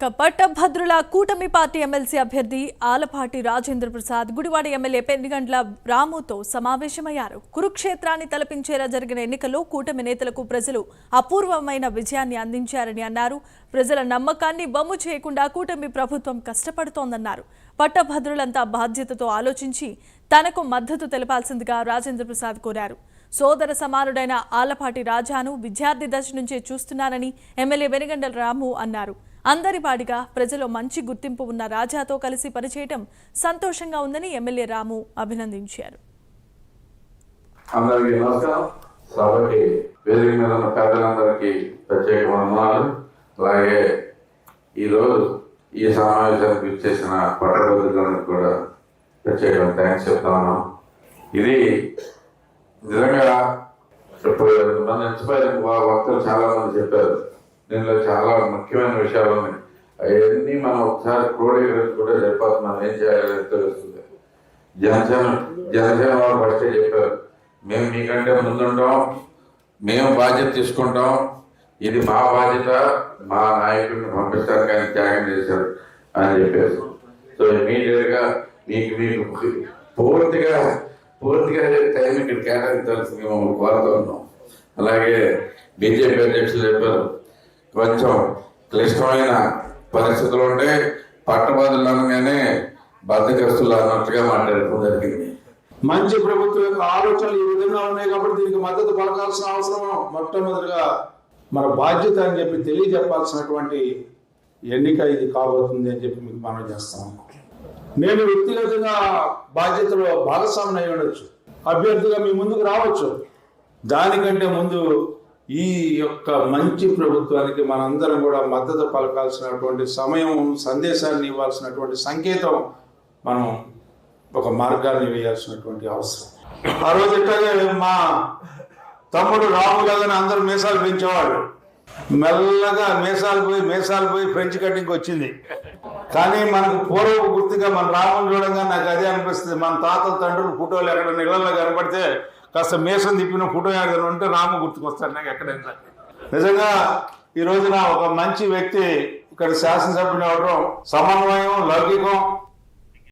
పట్టభద్రుల కూటమి party MLC అభ్యర్థి ఆలపాటి రాజేంద్ర ప్రసాద్ గుడివాడ ఎమ్మెల్యే పెన్నిగండ్ల రాముతో సమావేశమయ్యారు. కురుక్షేత్రాన్ని తలపించేలా జరిగిన ఎన్నికల్లో కూటమి నేతలకు ప్రజలు అపూర్వమైన విజయాన్ని అందించారని అన్నారు. ప్రజల నమ్మకాన్ని బొమ్ము చేయకుండా కూటమి ప్రభుత్వం కష్టపడుతోందన్నారు. పట్టభద్రులంతా బాధ్యతతో ఆలోచించి తనకు మద్దతు తెలపాల్సిందిగా రాజేంద్ర ప్రసాద్ కోరారు. సోదర సమానుడైన ఆలపాటి రాజాను విద్యార్థి దశ నుంచే చూస్తున్నారని ఎమ్మెల్యే పెన్నిగండ్ల రాము అన్నారు. అందరి వాడిగా ప్రజలు మంచి గుర్తింపు ఉన్న రాజాతో కలిసి పనిచేయడం సంతోషంగా ఉందని ఎమ్మెల్యే రాము అభినందించారు. అందరికీ నమస్కారం. సభకి వేదిక మీద ఉన్న పెద్దలందరికీ ప్రత్యేక వందనాలు. అలాగే ఈరోజు ఈ సమావేశానికి ఇచ్చేసిన పట్టభద్రులకు కూడా ప్రత్యేక థ్యాంక్స్ చెప్తాను. ఇది నిజంగా వక్తలు చాలా మంది చెప్పారు. దీనిలో చాలా ముఖ్యమైన విషయాలు ఉన్నాయి. అవన్నీ మనం ఒకసారి క్రోడీకరించి కూడా సరిపోతున్నాం. ఏం చేయాలని తెలుస్తుంది. జనసేన వాళ్ళు ఫస్టే చెప్పారు, మేము మీకంటే ముందుంటాం, మేము బాధ్యత తీసుకుంటాం, ఇది మా బాధ్యత, మా నాయకుడిని పంపిస్తానికి ఆయన త్యాగం చేశారు అని చెప్పారు. సో ఇమీడియట్గా మీకు పూర్తిగా టైం ఇక్కడ కేటాయించాల్సింది మమ్మల్ని కోరుతూ ఉన్నాం. అలాగే బీజేపీ అధ్యక్షులు చెప్పారు, కొంచెం క్లిష్టమైన పరిస్థితులు ఉంటే పట్టభద్రులు అనగానే బద్దకస్తులు అన్నట్టుగా మాట్లాడటం జరిగింది. మంచి ప్రభుత్వం యొక్క ఆలోచనలు ఈ విధంగా ఉన్నాయి కాబట్టి దీనికి మద్దతు పలకాల్సిన అవసరం మొట్టమొదటిగా మన బాధ్యత అని చెప్పి తెలియజెప్పాల్సినటువంటి ఎన్నిక ఇది కాబోతుంది అని చెప్పి మీకు మనం చేస్తాము. నేను వ్యక్తిగతంగా బాధ్యతలో భాగస్వామిని అయి ఉండొచ్చు, అభ్యర్థిగా మీ ముందుకు రావచ్చు. దానికంటే ముందు ఈ యొక్క మంచి ప్రభుత్వానికి మనందరం కూడా మద్దతు పలకాల్సినటువంటి సమయం, సందేశాన్ని ఇవ్వాల్సినటువంటి సంకేతం, మనం ఒక మార్గాన్ని వేయాల్సినటువంటి అవసరం. ఆ రోజు ఇట్లాగే మా తమ్ముడు రాము గారిని అందరూ మీసాలు పెంచేవాళ్ళు. మెల్లగా మీసాలు పోయి ఫ్రెంచ్ కటింగ్ వచ్చింది. కానీ మనకు పూర్వ గుర్తుగా మన రాముని చూడంగా నాకు అదే అనిపిస్తుంది. మన తాతల తండ్రులు ఫోటోలు ఎక్కడ నీళ్ళలో కనపడితే కాస్త మీసం తిప్పిన ఫోటో ఏదైనా ఉంటే రాము గుర్తుకొస్తాడు నాకు ఎక్కడైనా. నిజంగా ఈ రోజున ఒక మంచి వ్యక్తి ఇక్కడ శాసనసభ్యుడు అవడం సమన్వయం, లౌకికం